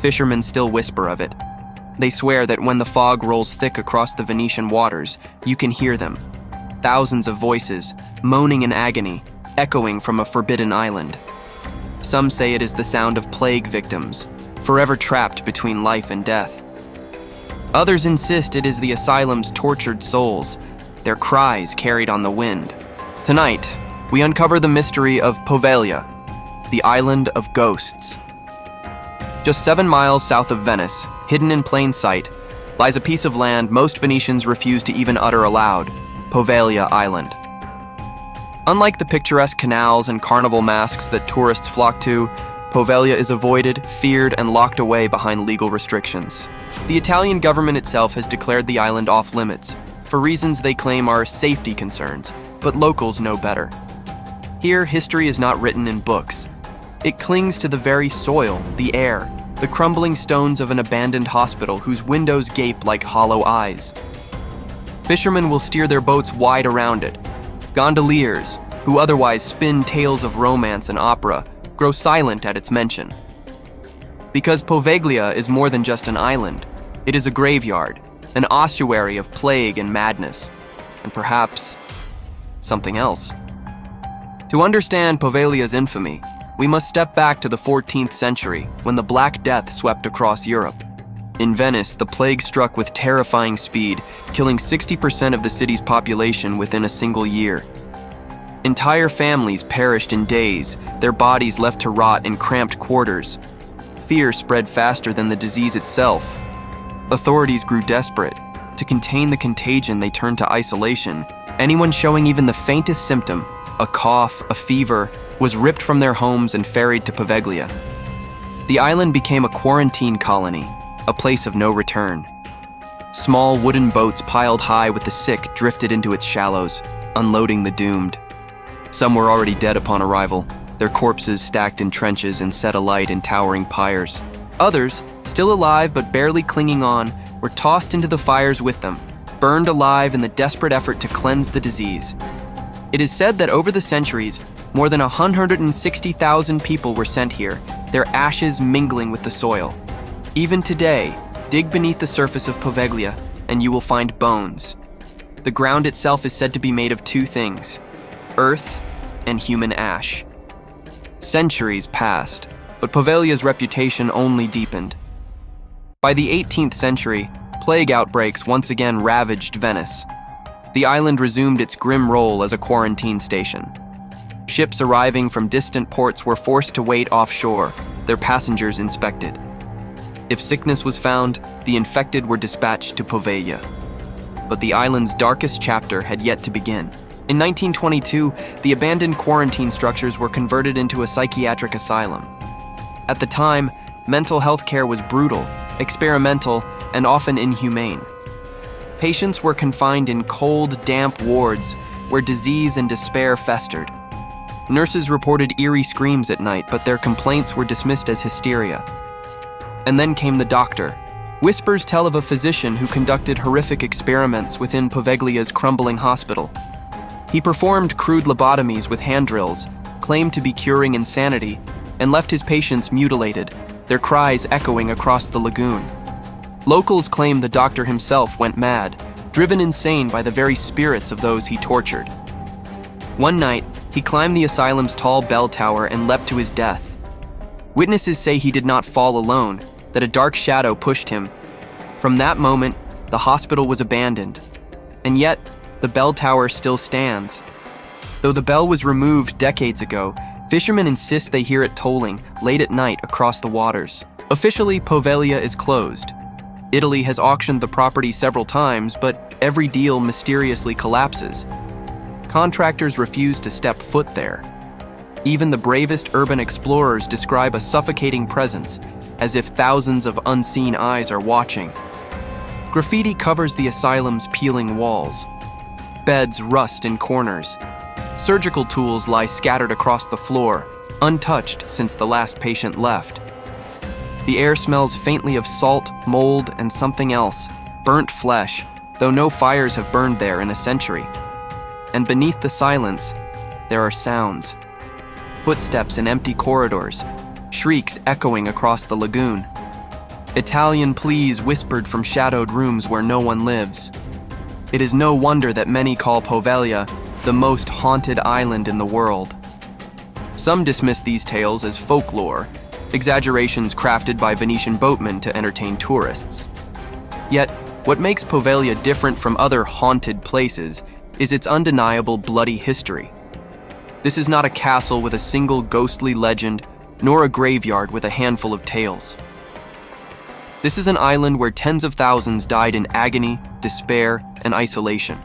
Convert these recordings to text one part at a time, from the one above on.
fishermen still whisper of it. They swear that when the fog rolls thick across the Venetian waters, you can hear them. Thousands of voices, moaning in agony, echoing from a forbidden island. Some say it is the sound of plague victims, forever trapped between life and death. Others insist it is the asylum's tortured souls, their cries carried on the wind. Tonight, we uncover the mystery of Poveglia, the island of ghosts. Just 7 miles south of Venice, hidden in plain sight, lies a piece of land most Venetians refuse to even utter aloud: Poveglia Island. Unlike the picturesque canals and carnival masks that tourists flock to, Poveglia is avoided, feared, and locked away behind legal restrictions. The Italian government itself has declared the island off-limits, for reasons they claim are safety concerns, but locals know better. Here, history is not written in books. It clings to the very soil, the air, the crumbling stones of an abandoned hospital whose windows gape like hollow eyes. Fishermen will steer their boats wide around it. Gondoliers, who otherwise spin tales of romance and opera, grow silent at its mention. Because Poveglia is more than just an island, it is a graveyard, an ossuary of plague and madness, and perhaps something else. To understand Poveglia's infamy, we must step back to the 14th century, when the Black Death swept across Europe. In Venice, the plague struck with terrifying speed, killing 60% of the city's population within a single year. Entire families perished in days, their bodies left to rot in cramped quarters. Fear spread faster than the disease itself. Authorities grew desperate. To contain the contagion, they turned to isolation. Anyone showing even the faintest symptom, a cough, a fever, was ripped from their homes and ferried to Poveglia. The island became a quarantine colony, a place of no return. Small wooden boats piled high with the sick drifted into its shallows, unloading the doomed. Some were already dead upon arrival, their corpses stacked in trenches and set alight in towering pyres. Others, still alive but barely clinging on, were tossed into the fires with them, burned alive in the desperate effort to cleanse the disease. It is said that over the centuries, more than 160,000 people were sent here, their ashes mingling with the soil. Even today, dig beneath the surface of Poveglia, and you will find bones. The ground itself is said to be made of 2 things: earth and human ash. Centuries passed, but Poveglia's reputation only deepened. By the 18th century, plague outbreaks once again ravaged Venice. The island resumed its grim role as a quarantine station. Ships arriving from distant ports were forced to wait offshore, their passengers inspected. If sickness was found, the infected were dispatched to Poveglia. But the island's darkest chapter had yet to begin. In 1922, the abandoned quarantine structures were converted into a psychiatric asylum. At the time, mental health care was brutal, experimental, and often inhumane. Patients were confined in cold, damp wards where disease and despair festered. Nurses reported eerie screams at night, but their complaints were dismissed as hysteria. And then came the doctor. Whispers tell of a physician who conducted horrific experiments within Poveglia's crumbling hospital. He performed crude lobotomies with hand drills, claimed to be curing insanity, and left his patients mutilated, their cries echoing across the lagoon. Locals claim the doctor himself went mad, driven insane by the very spirits of those he tortured. One night, he climbed the asylum's tall bell tower and leapt to his death. Witnesses say he did not fall alone, that a dark shadow pushed him. From that moment, the hospital was abandoned. And yet, the bell tower still stands. Though the bell was removed decades ago, fishermen insist they hear it tolling late at night across the waters. Officially, Poveglia is closed. Italy has auctioned the property several times, but every deal mysteriously collapses. Contractors refuse to step foot there. Even the bravest urban explorers describe a suffocating presence, as if thousands of unseen eyes are watching. Graffiti covers the asylum's peeling walls. Beds rust in corners. Surgical tools lie scattered across the floor, untouched since the last patient left. The air smells faintly of salt, mold, and something else, burnt flesh, though no fires have burned there in a century. And beneath the silence, there are sounds. Footsteps in empty corridors, shrieks echoing across the lagoon. Italian pleas whispered from shadowed rooms where no one lives. It is no wonder that many call Poveglia the most haunted island in the world. Some dismiss these tales as folklore, exaggerations crafted by Venetian boatmen to entertain tourists. Yet, what makes Poveglia different from other haunted places is its undeniable bloody history. This is not a castle with a single ghostly legend, nor a graveyard with a handful of tales. This is an island where tens of thousands died in agony, despair, and isolation.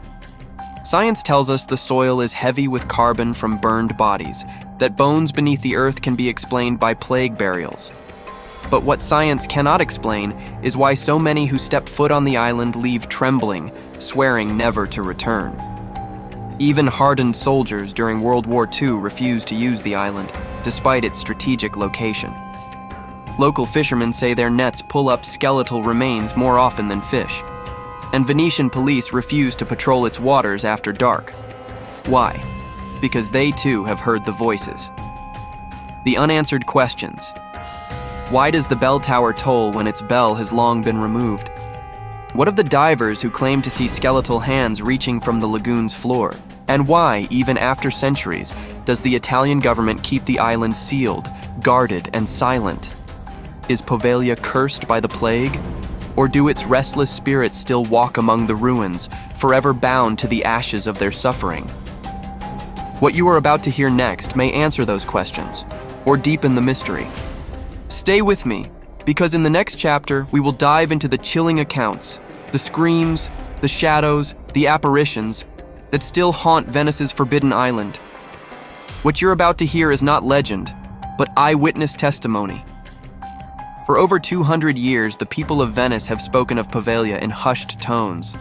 Science tells us the soil is heavy with carbon from burned bodies, that bones beneath the earth can be explained by plague burials. But what science cannot explain is why so many who step foot on the island leave trembling, swearing never to return. Even hardened soldiers during World War II refused to use the island, despite its strategic location. Local fishermen say their nets pull up skeletal remains more often than fish, and Venetian police refuse to patrol its waters after dark. Why? Because they too have heard the voices. The unanswered questions. Why does the bell tower toll when its bell has long been removed? What of the divers who claim to see skeletal hands reaching from the lagoon's floor? And why, even after centuries, does the Italian government keep the island sealed, guarded, and silent? Is Poveglia cursed by the plague? Or do its restless spirits still walk among the ruins, forever bound to the ashes of their suffering? What you are about to hear next may answer those questions, or deepen the mystery. Stay with me, because in the next chapter, we will dive into the chilling accounts, the screams, the shadows, the apparitions that still haunt Venice's Forbidden Island. What you're about to hear is not legend, but eyewitness testimony. For over 200 years, the people of Venice have spoken of Poveglia in hushed tones.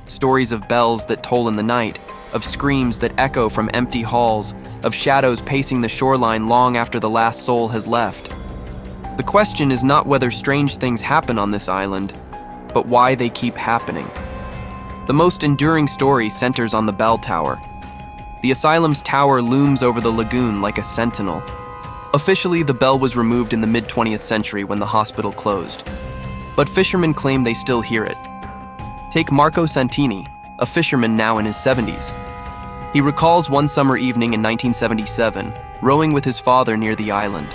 Stories of bells that toll in the night, of screams that echo from empty halls, of shadows pacing the shoreline long after the last soul has left. The question is not whether strange things happen on this island, but why they keep happening. The most enduring story centers on the bell tower. The asylum's tower looms over the lagoon like a sentinel. Officially, the bell was removed in the mid-20th century when the hospital closed, but fishermen claim they still hear it. Take Marco Santini, a fisherman now in his 70s. He recalls one summer evening in 1977, rowing with his father near the island.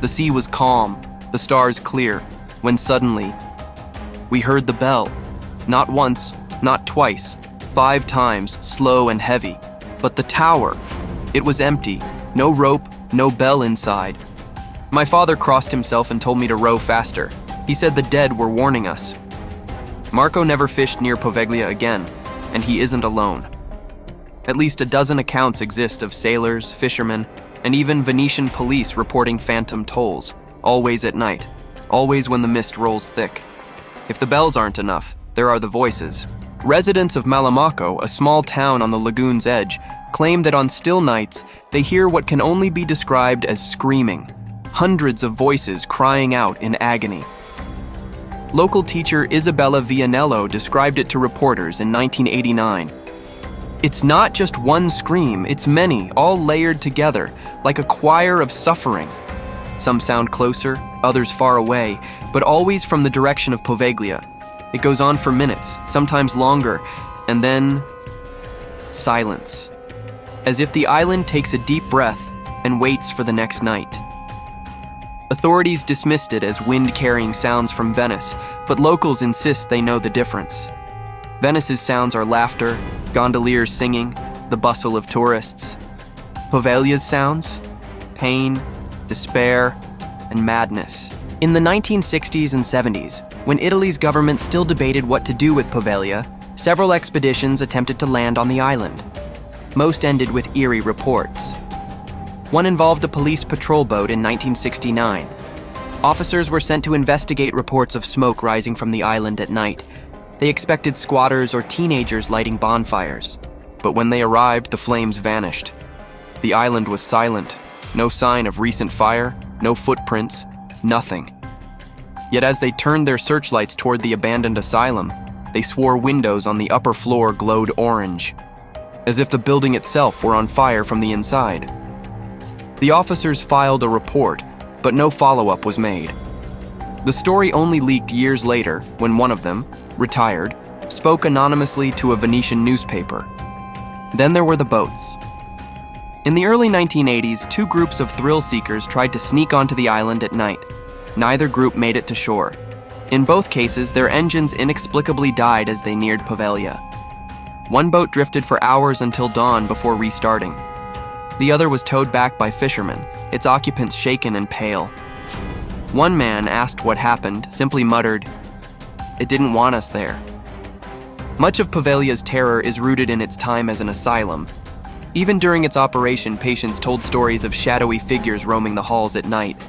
The sea was calm, the stars clear, when suddenly, we heard the bell. Not once, not twice, 5 times, slow and heavy. But the tower, it was empty, no rope, no bell inside. My father crossed himself and told me to row faster. He said the dead were warning us. Marco never fished near Poveglia again, and he isn't alone. At least a dozen accounts exist of sailors, fishermen, and even Venetian police reporting phantom tolls, always at night, always when the mist rolls thick. If the bells aren't enough, there are the voices. Residents of Malamaco, a small town on the lagoon's edge, claim that on still nights, they hear what can only be described as screaming, hundreds of voices crying out in agony. Local teacher Isabella Vianello described it to reporters in 1989. It's not just one scream, it's many, all layered together, like a choir of suffering. Some sound closer, others far away, but always from the direction of Poveglia. It goes on for minutes, sometimes longer, and then silence. As if the island takes a deep breath and waits for the next night. Authorities dismissed it as wind-carrying sounds from Venice, but locals insist they know the difference. Venice's sounds are laughter, gondoliers singing, the bustle of tourists. Poveglia's sounds? Pain, despair, and madness. In the 1960s and 70s, when Italy's government still debated what to do with Poveglia, several expeditions attempted to land on the island. Most ended with eerie reports. One involved a police patrol boat in 1969. Officers were sent to investigate reports of smoke rising from the island at night. They expected squatters or teenagers lighting bonfires. But when they arrived, the flames vanished. The island was silent. No sign of recent fire, no footprints, nothing. Yet as they turned their searchlights toward the abandoned asylum, they swore windows on the upper floor glowed orange, as if the building itself were on fire from the inside. The officers filed a report, but no follow-up was made. The story only leaked years later when one of them, retired, spoke anonymously to a Venetian newspaper. Then there were the boats. In the early 1980s, two groups of thrill seekers tried to sneak onto the island at night. Neither group made it to shore. In both cases, their engines inexplicably died as they neared Poveglia. One boat drifted for hours until dawn before restarting. The other was towed back by fishermen, its occupants shaken and pale. One man, asked what happened, simply muttered, "It didn't want us there." Much of Poveglia's terror is rooted in its time as an asylum. Even during its operation, patients told stories of shadowy figures roaming the halls at night.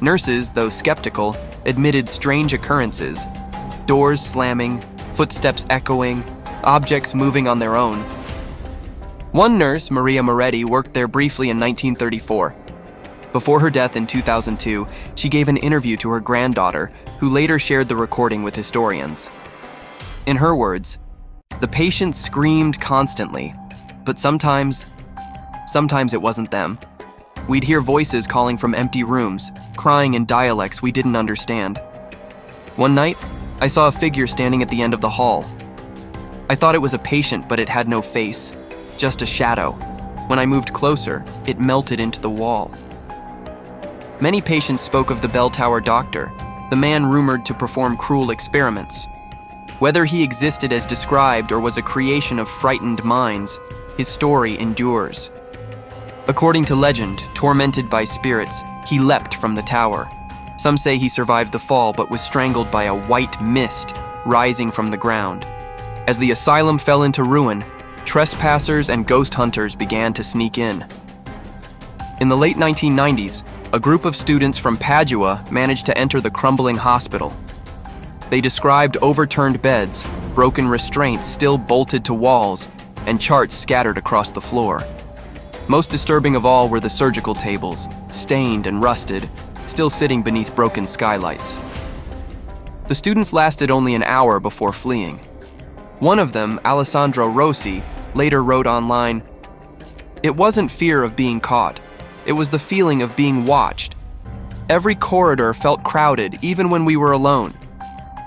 Nurses, though skeptical, admitted strange occurrences: doors slamming, footsteps echoing, objects moving on their own. One nurse, Maria Moretti, worked there briefly in 1934. Before her death in 2002, she gave an interview to her granddaughter, who later shared the recording with historians. In her words, "The patients screamed constantly, but sometimes it wasn't them. We'd hear voices calling from empty rooms, crying in dialects we didn't understand. One night, I saw a figure standing at the end of the hall. I thought it was a patient, but it had no face, just a shadow. When I moved closer, it melted into the wall." Many patients spoke of the bell tower doctor, the man rumored to perform cruel experiments. Whether he existed as described or was a creation of frightened minds, his story endures. According to legend, tormented by spirits, he leapt from the tower. Some say he survived the fall but was strangled by a white mist rising from the ground. As the asylum fell into ruin, trespassers and ghost hunters began to sneak in. In the late 1990s, a group of students from Padua managed to enter the crumbling hospital. They described overturned beds, broken restraints still bolted to walls, and charts scattered across the floor. Most disturbing of all were the surgical tables, stained and rusted, still sitting beneath broken skylights. The students lasted only an hour before fleeing. One of them, Alessandro Rossi, later wrote online, "It wasn't fear of being caught. It was the feeling of being watched. Every corridor felt crowded, even when we were alone.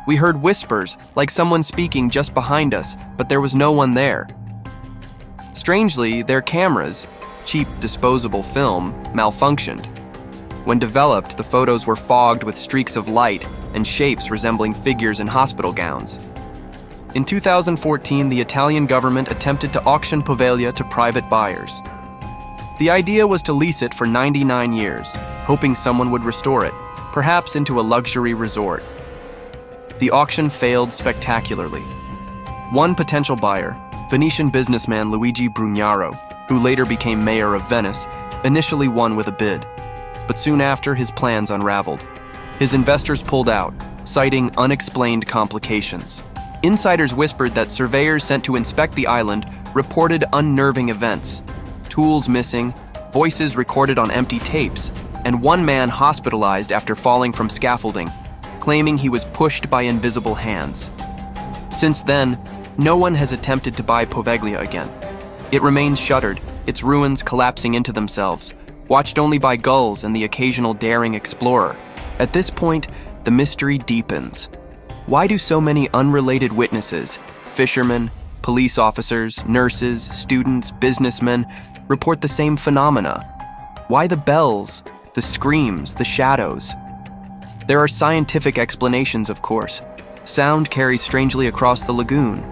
We heard whispers, like someone speaking just behind us, but there was no one there." Strangely, their cameras, cheap disposable film, malfunctioned. When developed, the photos were fogged with streaks of light and shapes resembling figures in hospital gowns. In 2014, the Italian government attempted to auction Poveglia to private buyers. The idea was to lease it for 99 years, hoping someone would restore it, perhaps into a luxury resort. The auction failed spectacularly. One potential buyer, Venetian businessman Luigi Brugnaro, who later became mayor of Venice, initially won with a bid. But soon after, his plans unraveled. His investors pulled out, citing unexplained complications. Insiders whispered that surveyors sent to inspect the island reported unnerving events: tools missing, voices recorded on empty tapes, and one man hospitalized after falling from scaffolding, claiming he was pushed by invisible hands. Since then, no one has attempted to buy Poveglia again. It remains shuttered, its ruins collapsing into themselves, watched only by gulls and the occasional daring explorer. At this point, the mystery deepens. Why do so many unrelated witnesses, fishermen, police officers, nurses, students, businessmen, report the same phenomena? Why the bells, the screams, the shadows? There are scientific explanations, of course. Sound carries strangely across the lagoon.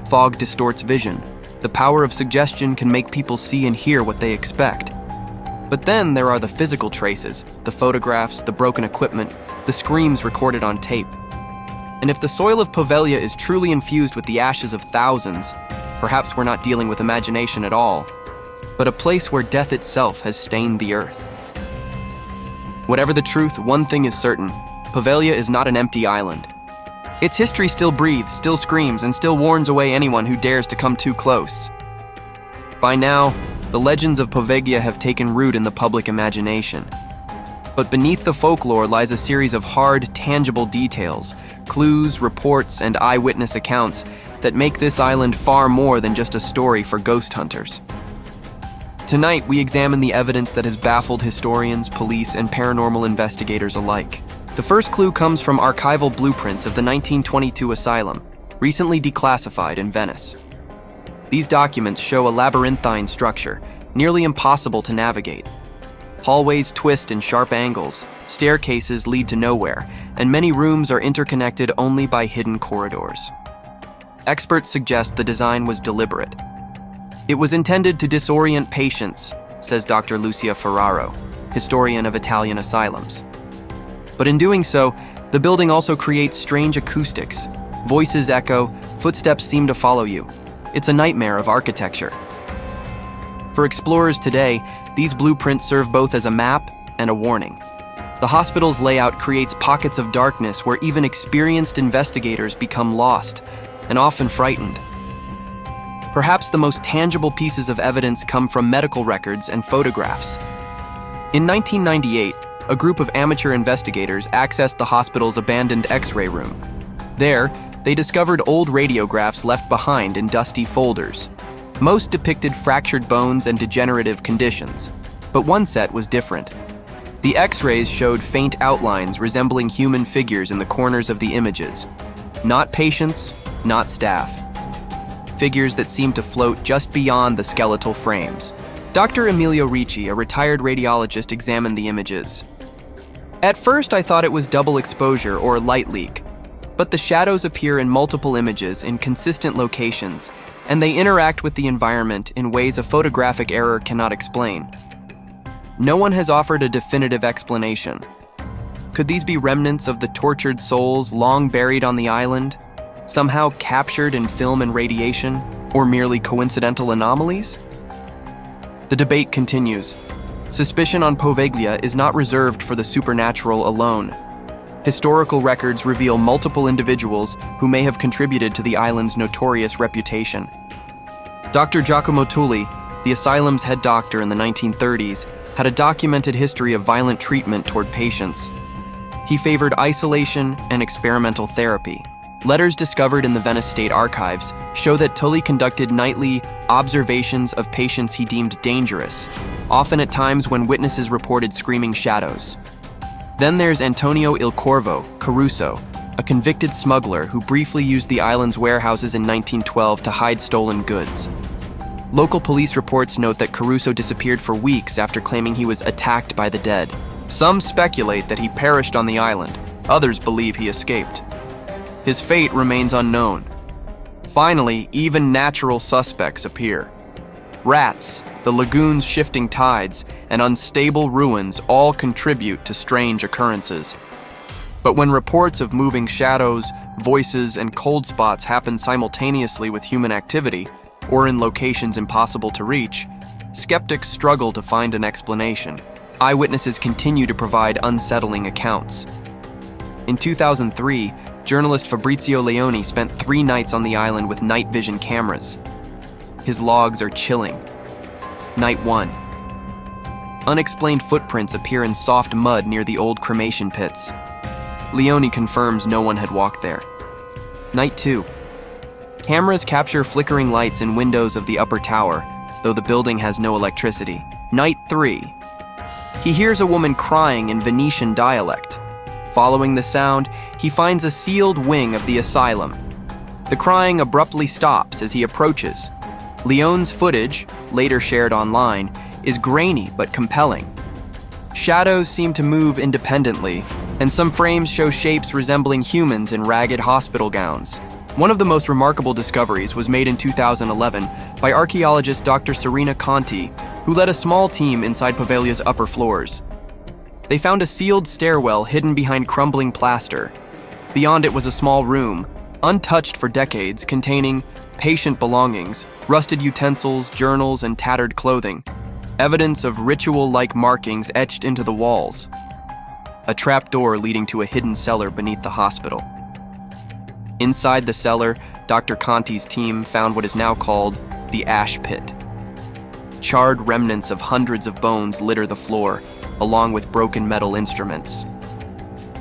Fog distorts vision. The power of suggestion can make people see and hear what they expect. But then there are the physical traces, the photographs, the broken equipment, the screams recorded on tape. And if the soil of Poveglia is truly infused with the ashes of thousands, perhaps we're not dealing with imagination at all, but a place where death itself has stained the earth. Whatever the truth, one thing is certain: Poveglia is not an empty island. Its history still breathes, still screams, and still warns away anyone who dares to come too close. By now, the legends of Poveglia have taken root in the public imagination. But beneath the folklore lies a series of hard, tangible details, clues, reports, and eyewitness accounts that make this island far more than just a story for ghost hunters. Tonight, we examine the evidence that has baffled historians, police, and paranormal investigators alike. The first clue comes from archival blueprints of the 1922 asylum, recently declassified in Venice. These documents show a labyrinthine structure, nearly impossible to navigate. Hallways twist in sharp angles, staircases lead to nowhere, and many rooms are interconnected only by hidden corridors. Experts suggest the design was deliberate. It was intended to disorient patients, says Dr. Lucia Ferraro, historian of Italian asylums. But in doing so, the building also creates strange acoustics. Voices echo, footsteps seem to follow you. It's a nightmare of architecture. For explorers today, these blueprints serve both as a map and a warning. The hospital's layout creates pockets of darkness where even experienced investigators become lost and often frightened. Perhaps the most tangible pieces of evidence come from medical records and photographs. In 1998, a group of amateur investigators accessed the hospital's abandoned X-ray room. There, they discovered old radiographs left behind in dusty folders. Most depicted fractured bones and degenerative conditions, but one set was different. The X-rays showed faint outlines resembling human figures in the corners of the images. Not patients, not staff. Figures that seemed to float just beyond the skeletal frames. Dr. Emilio Ricci, a retired radiologist, examined the images. At first, I thought it was double exposure or light leak, but the shadows appear in multiple images in consistent locations, and they interact with the environment in ways a photographic error cannot explain. No one has offered a definitive explanation. Could these be remnants of the tortured souls long buried on the island, somehow captured in film and radiation, or merely coincidental anomalies? The debate continues. Suspicion on Poveglia is not reserved for the supernatural alone. Historical records reveal multiple individuals who may have contributed to the island's notorious reputation. Dr. Giacomo Tulli, the asylum's head doctor in the 1930s, had a documented history of violent treatment toward patients. He favored isolation and experimental therapy. Letters discovered in the Venice State Archives show that Tulli conducted nightly observations of patients he deemed dangerous, often at times when witnesses reported screaming shadows. Then there's Antonio Il Corvo, Caruso, a convicted smuggler who briefly used the island's warehouses in 1912 to hide stolen goods. Local police reports note that Caruso disappeared for weeks after claiming he was attacked by the dead. Some speculate that he perished on the island. Others believe he escaped. His fate remains unknown. Finally, even natural suspects appear. Rats, the lagoon's shifting tides, and unstable ruins all contribute to strange occurrences. But when reports of moving shadows, voices, and cold spots happen simultaneously with human activity, or in locations impossible to reach, skeptics struggle to find an explanation. Eyewitnesses continue to provide unsettling accounts. In 2003, journalist Fabrizio Leoni spent 3 nights on the island with night vision cameras. His logs are chilling. Night 1. Unexplained footprints appear in soft mud near the old cremation pits. Leoni confirms no one had walked there. Night 2. Cameras capture flickering lights in windows of the upper tower, though the building has no electricity. Night 3. He hears a woman crying in Venetian dialect. Following the sound, he finds a sealed wing of the asylum. The crying abruptly stops as he approaches. Leone's footage, later shared online, is grainy but compelling. Shadows seem to move independently, and some frames show shapes resembling humans in ragged hospital gowns. One of the most remarkable discoveries was made in 2011 by archaeologist Dr. Serena Conti, who led a small team inside Poveglia's upper floors. They found a sealed stairwell hidden behind crumbling plaster. Beyond it was a small room, untouched for decades, containing patient belongings, rusted utensils, journals, and tattered clothing. Evidence of ritual-like markings etched into the walls. A trapdoor leading to a hidden cellar beneath the hospital. Inside the cellar, Dr. Conti's team found what is now called the ash pit. Charred remnants of hundreds of bones litter the floor, along with broken metal instruments.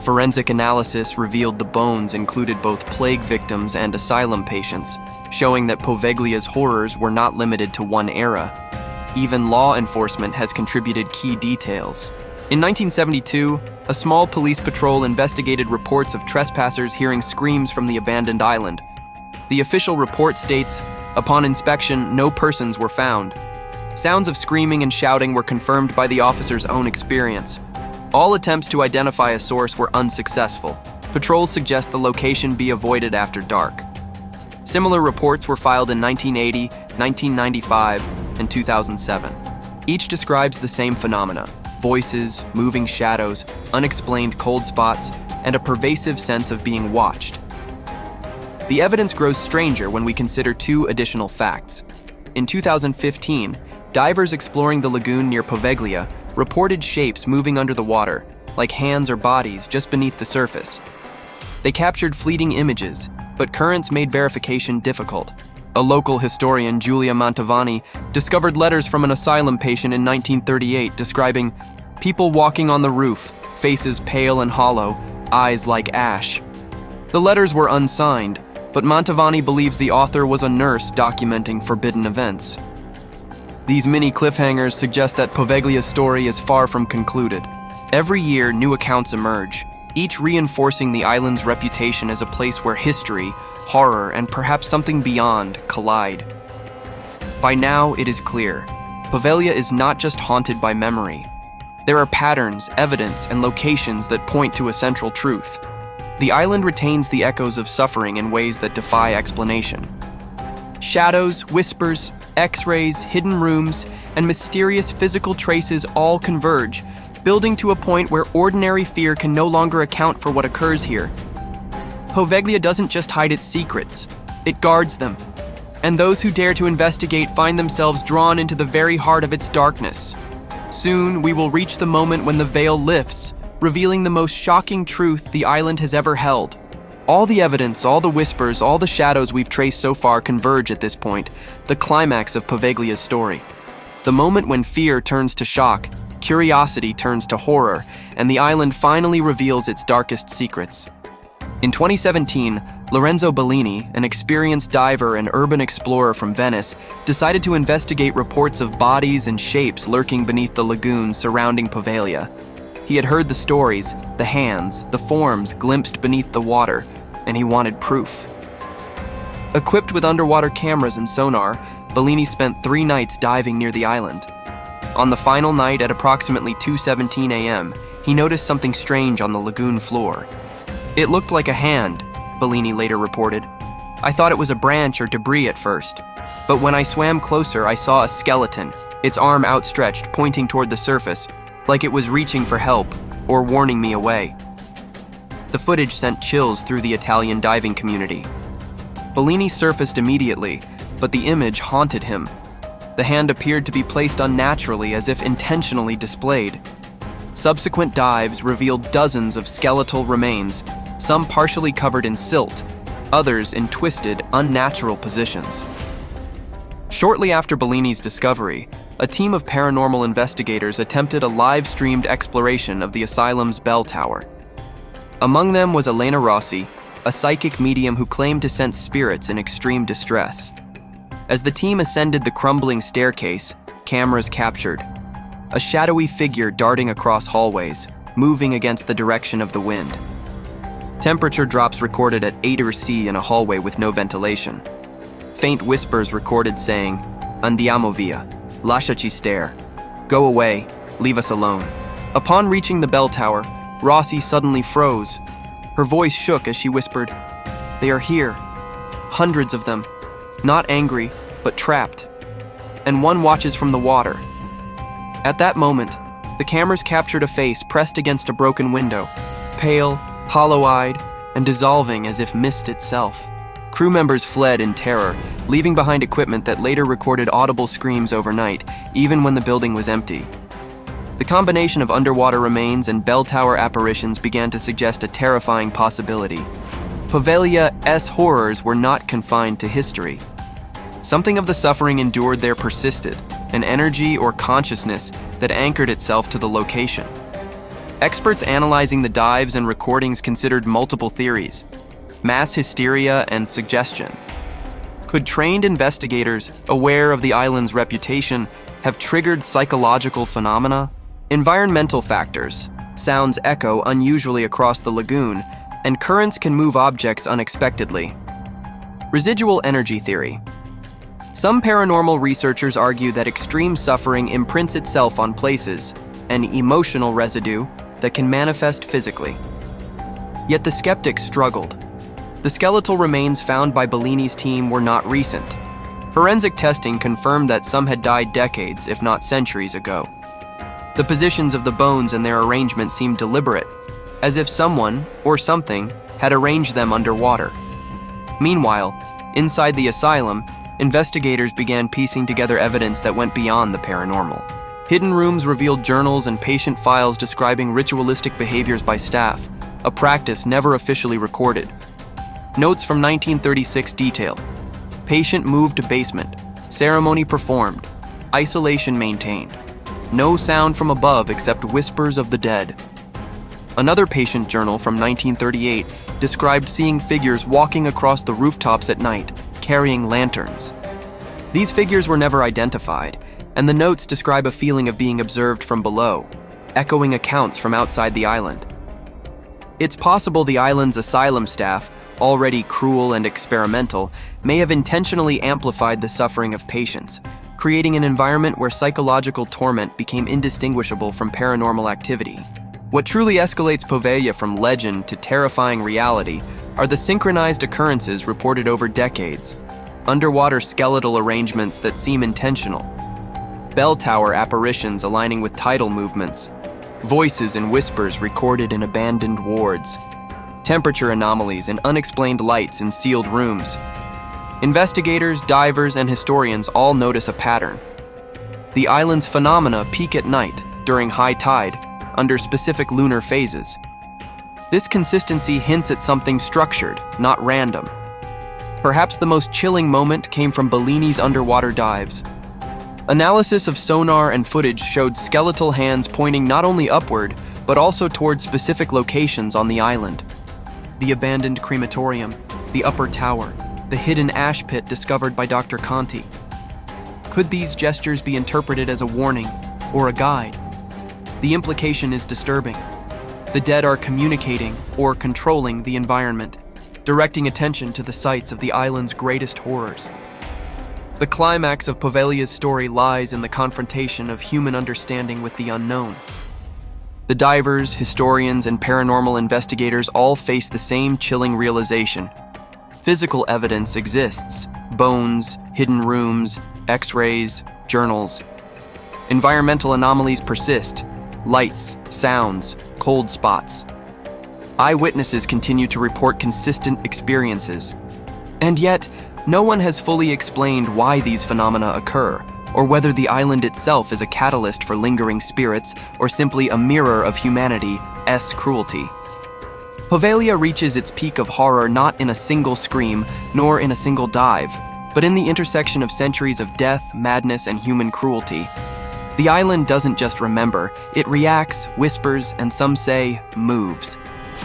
Forensic analysis revealed the bones included both plague victims and asylum patients, showing that Poveglia's horrors were not limited to one era. Even law enforcement has contributed key details. In 1972, a small police patrol investigated reports of trespassers hearing screams from the abandoned island. The official report states, upon inspection, no persons were found. Sounds of screaming and shouting were confirmed by the officers' own experience. All attempts to identify a source were unsuccessful. Patrols suggest the location be avoided after dark. Similar reports were filed in 1980, 1995, and 2007. Each describes the same phenomena: voices, moving shadows, unexplained cold spots, and a pervasive sense of being watched. The evidence grows stranger when we consider two additional facts. In 2015, divers exploring the lagoon near Poveglia reported shapes moving under the water, like hands or bodies just beneath the surface. They captured fleeting images, but currents made verification difficult. A local historian, Giulia Mantovani, discovered letters from an asylum patient in 1938 describing people walking on the roof, faces pale and hollow, eyes like ash. The letters were unsigned, but Mantovani believes the author was a nurse documenting forbidden events. These mini cliffhangers suggest that Poveglia's story is far from concluded. Every year, new accounts emerge, each reinforcing the island's reputation as a place where history, horror, and perhaps something beyond collide. By now, it is clear, Poveglia is not just haunted by memory. There are patterns, evidence, and locations that point to a central truth. The island retains the echoes of suffering in ways that defy explanation. Shadows, whispers, X-rays, hidden rooms, and mysterious physical traces all converge, building to a point where ordinary fear can no longer account for what occurs here. Poveglia doesn't just hide its secrets, it guards them. And those who dare to investigate find themselves drawn into the very heart of its darkness. Soon, we will reach the moment when the veil lifts, revealing the most shocking truth the island has ever held. All the evidence, all the whispers, all the shadows we've traced so far converge at this point, the climax of Poveglia's story. The moment when fear turns to shock, curiosity turns to horror, and the island finally reveals its darkest secrets. In 2017, Lorenzo Bellini, an experienced diver and urban explorer from Venice, decided to investigate reports of bodies and shapes lurking beneath the lagoon surrounding Poveglia. He had heard the stories, the hands, the forms glimpsed beneath the water, and he wanted proof. Equipped with underwater cameras and sonar, Bellini spent 3 nights diving near the island. On the final night at approximately 2:17 a.m., he noticed something strange on the lagoon floor. It looked like a hand, Bellini later reported. I thought it was a branch or debris at first, but when I swam closer, I saw a skeleton, its arm outstretched, pointing toward the surface, like it was reaching for help or warning me away. The footage sent chills through the Italian diving community. Bellini surfaced immediately, but the image haunted him. The hand appeared to be placed unnaturally, as if intentionally displayed. Subsequent dives revealed dozens of skeletal remains, some partially covered in silt, others in twisted, unnatural positions. Shortly after Bellini's discovery, a team of paranormal investigators attempted a live-streamed exploration of the asylum's bell tower. Among them was Elena Rossi, a psychic medium who claimed to sense spirits in extreme distress. As the team ascended the crumbling staircase, cameras captured a shadowy figure darting across hallways, moving against the direction of the wind. Temperature drops recorded at 8°C in a hallway with no ventilation. Faint whispers recorded saying, "Andiamo via, lasciaci stare, go away, leave us alone." Upon reaching the bell tower, Rossi suddenly froze. Her voice shook as she whispered, "They are here. Hundreds of them. Not angry, but trapped. And one watches from the water." At that moment, the cameras captured a face pressed against a broken window, pale, hollow-eyed, and dissolving as if mist itself. Crew members fled in terror, leaving behind equipment that later recorded audible screams overnight, even when the building was empty. The combination of underwater remains and bell tower apparitions began to suggest a terrifying possibility. Poveglia's horrors were not confined to history. Something of the suffering endured there persisted, an energy or consciousness that anchored itself to the location. Experts analyzing the dives and recordings considered multiple theories: mass hysteria and suggestion. Could trained investigators, aware of the island's reputation, have triggered psychological phenomena? Environmental factors. Sounds echo unusually across the lagoon, and currents can move objects unexpectedly. Residual energy theory. Some paranormal researchers argue that extreme suffering imprints itself on places, an emotional residue that can manifest physically. Yet the skeptics struggled. The skeletal remains found by Bellini's team were not recent. Forensic testing confirmed that some had died decades, if not centuries ago. The positions of the bones and their arrangement seemed deliberate, as if someone, or something, had arranged them underwater. Meanwhile, inside the asylum, investigators began piecing together evidence that went beyond the paranormal. Hidden rooms revealed journals and patient files describing ritualistic behaviors by staff, a practice never officially recorded. Notes from 1936 detail: patient moved to basement, ceremony performed, isolation maintained, no sound from above except whispers of the dead. Another patient journal from 1938 described seeing figures walking across the rooftops at night, carrying lanterns. These figures were never identified, and the notes describe a feeling of being observed from below, echoing accounts from outside the island. It's possible the island's asylum staff, already cruel and experimental, may have intentionally amplified the suffering of patients, creating an environment where psychological torment became indistinguishable from paranormal activity. What truly escalates Poveglia from legend to terrifying reality are the synchronized occurrences reported over decades, underwater skeletal arrangements that seem intentional, bell tower apparitions aligning with tidal movements, voices and whispers recorded in abandoned wards, temperature anomalies and unexplained lights in sealed rooms. Investigators, divers, and historians all notice a pattern. The island's phenomena peak at night, during high tide, under specific lunar phases. This consistency hints at something structured, not random. Perhaps the most chilling moment came from Bellini's underwater dives. Analysis of sonar and footage showed skeletal hands pointing not only upward, but also toward specific locations on the island. The abandoned crematorium, the upper tower, the hidden ash pit discovered by Dr. Conti. Could these gestures be interpreted as a warning or a guide? The implication is disturbing. The dead are communicating or controlling the environment, directing attention to the sites of the island's greatest horrors. The climax of Poveglia's story lies in the confrontation of human understanding with the unknown. The divers, historians, and paranormal investigators all face the same chilling realization. Physical evidence exists: bones, hidden rooms, X-rays, journals. Environmental anomalies persist: lights, sounds, cold spots. Eyewitnesses continue to report consistent experiences. And yet, no one has fully explained why these phenomena occur, or whether the island itself is a catalyst for lingering spirits or simply a mirror of humanity's cruelty. Poveglia reaches its peak of horror not in a single scream, nor in a single dive, but in the intersection of centuries of death, madness, and human cruelty. The island doesn't just remember, it reacts, whispers, and some say, moves.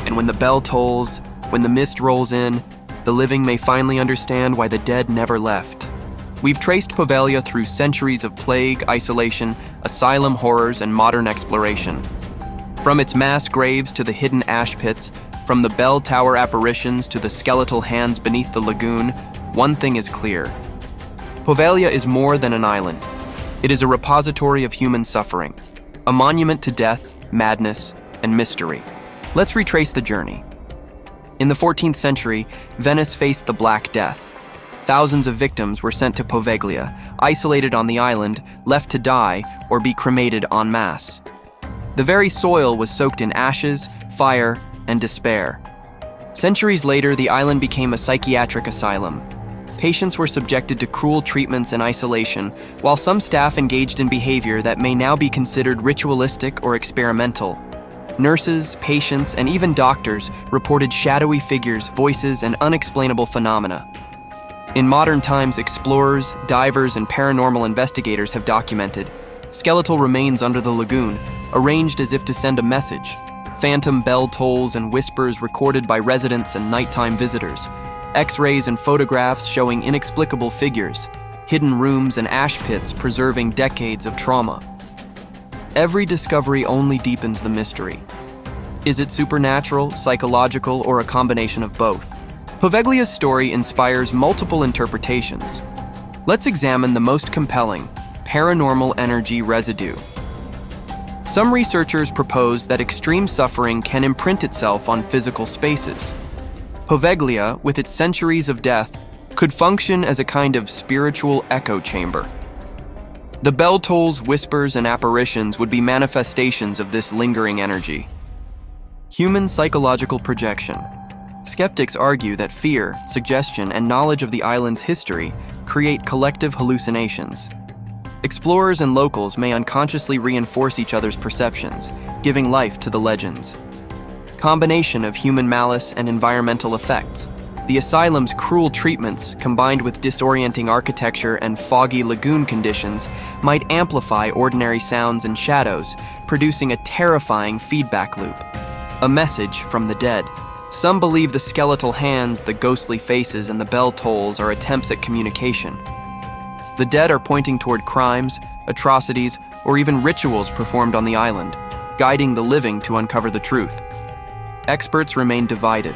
And when the bell tolls, when the mist rolls in, the living may finally understand why the dead never left. We've traced Poveglia through centuries of plague, isolation, asylum horrors, and modern exploration. From its mass graves to the hidden ash pits, from the bell tower apparitions to the skeletal hands beneath the lagoon, one thing is clear. Poveglia is more than an island. It is a repository of human suffering, a monument to death, madness, and mystery. Let's retrace the journey. In the 14th century, Venice faced the Black Death. Thousands of victims were sent to Poveglia, isolated on the island, left to die or be cremated en masse. The very soil was soaked in ashes, fire, and despair. Centuries later, the island became a psychiatric asylum. Patients were subjected to cruel treatments and isolation, while some staff engaged in behavior that may now be considered ritualistic or experimental. Nurses, patients, and even doctors reported shadowy figures, voices, and unexplainable phenomena. In modern times, explorers, divers, and paranormal investigators have documented skeletal remains under the lagoon, arranged as if to send a message, phantom bell tolls and whispers recorded by residents and nighttime visitors, X-rays and photographs showing inexplicable figures, hidden rooms and ash pits preserving decades of trauma. Every discovery only deepens the mystery. Is it supernatural, psychological, or a combination of both? Poveglia's story inspires multiple interpretations. Let's examine the most compelling, paranormal energy residue. Some researchers propose that extreme suffering can imprint itself on physical spaces. Poveglia, with its centuries of death, could function as a kind of spiritual echo chamber. The bell tolls, whispers, and apparitions would be manifestations of this lingering energy. Human psychological projection. Skeptics argue that fear, suggestion, and knowledge of the island's history create collective hallucinations. Explorers and locals may unconsciously reinforce each other's perceptions, giving life to the legends. Combination of human malice and environmental effects. The asylum's cruel treatments, combined with disorienting architecture and foggy lagoon conditions, might amplify ordinary sounds and shadows, producing a terrifying feedback loop. A message from the dead. Some believe the skeletal hands, the ghostly faces, and the bell tolls are attempts at communication. The dead are pointing toward crimes, atrocities, or even rituals performed on the island, guiding the living to uncover the truth. Experts remain divided.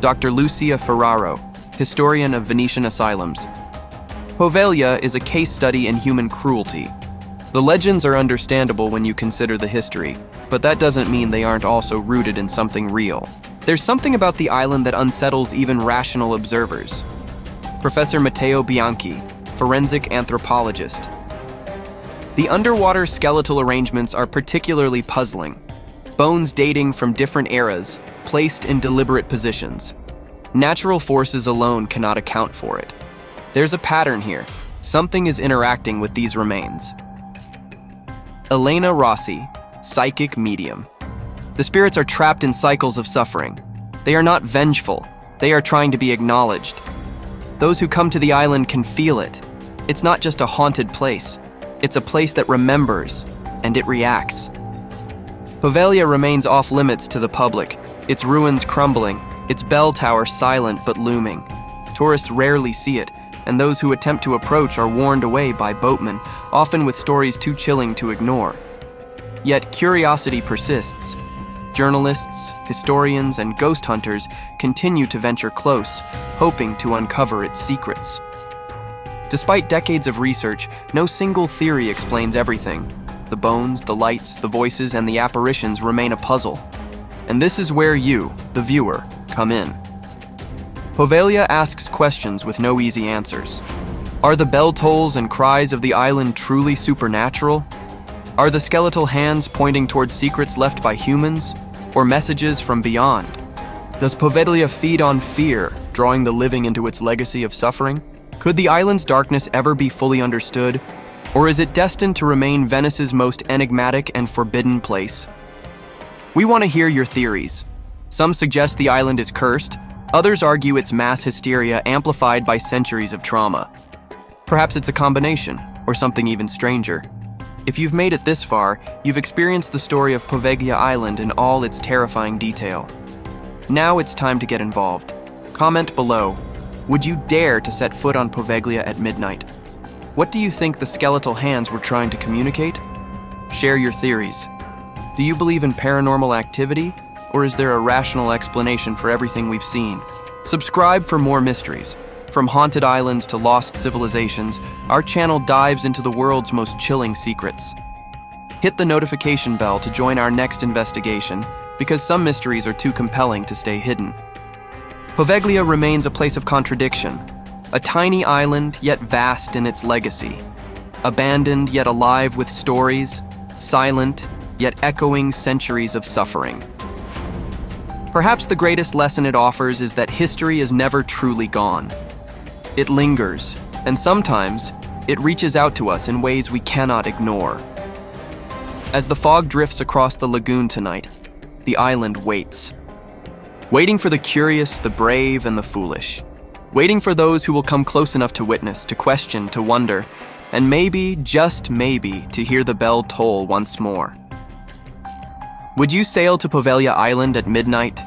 Dr. Lucia Ferraro, historian of Venetian asylums. Poveglia is a case study in human cruelty. The legends are understandable when you consider the history, but that doesn't mean they aren't also rooted in something real. There's something about the island that unsettles even rational observers. Professor Matteo Bianchi, forensic anthropologist. The underwater skeletal arrangements are particularly puzzling. Bones dating from different eras, placed in deliberate positions. Natural forces alone cannot account for it. There's a pattern here. Something is interacting with these remains. Elena Rossi, psychic medium. The spirits are trapped in cycles of suffering. They are not vengeful. They are trying to be acknowledged. Those who come to the island can feel it. It's not just a haunted place. It's a place that remembers, and it reacts. Poveglia remains off limits to the public, its ruins crumbling, its bell tower silent but looming. Tourists rarely see it, and those who attempt to approach are warned away by boatmen, often with stories too chilling to ignore. Yet curiosity persists. Journalists, historians, and ghost hunters continue to venture close, hoping to uncover its secrets. Despite decades of research, no single theory explains everything. The bones, the lights, the voices, and the apparitions remain a puzzle. And this is where you, the viewer, come in. Poveglia asks questions with no easy answers. Are the bell tolls and cries of the island truly supernatural? Are the skeletal hands pointing towards secrets left by humans, or messages from beyond? Does Poveglia feed on fear, drawing the living into its legacy of suffering? Could the island's darkness ever be fully understood, or is it destined to remain Venice's most enigmatic and forbidden place? We want to hear your theories. Some suggest the island is cursed, others argue it's mass hysteria amplified by centuries of trauma. Perhaps it's a combination, or something even stranger. If you've made it this far, you've experienced the story of Poveglia Island in all its terrifying detail. Now it's time to get involved. Comment below. Would you dare to set foot on Poveglia at midnight? What do you think the skeletal hands were trying to communicate? Share your theories. Do you believe in paranormal activity, or is there a rational explanation for everything we've seen? Subscribe for more mysteries. From haunted islands to lost civilizations, our channel dives into the world's most chilling secrets. Hit the notification bell to join our next investigation, because some mysteries are too compelling to stay hidden. Poveglia remains a place of contradiction, a tiny island yet vast in its legacy, abandoned yet alive with stories, silent yet echoing centuries of suffering. Perhaps the greatest lesson it offers is that history is never truly gone. It lingers, and sometimes it reaches out to us in ways we cannot ignore. As the fog drifts across the lagoon tonight, the island waits. Waiting for the curious, the brave, and the foolish. Waiting for those who will come close enough to witness, to question, to wonder, and maybe, just maybe, to hear the bell toll once more. Would you sail to Poveglia Island at midnight,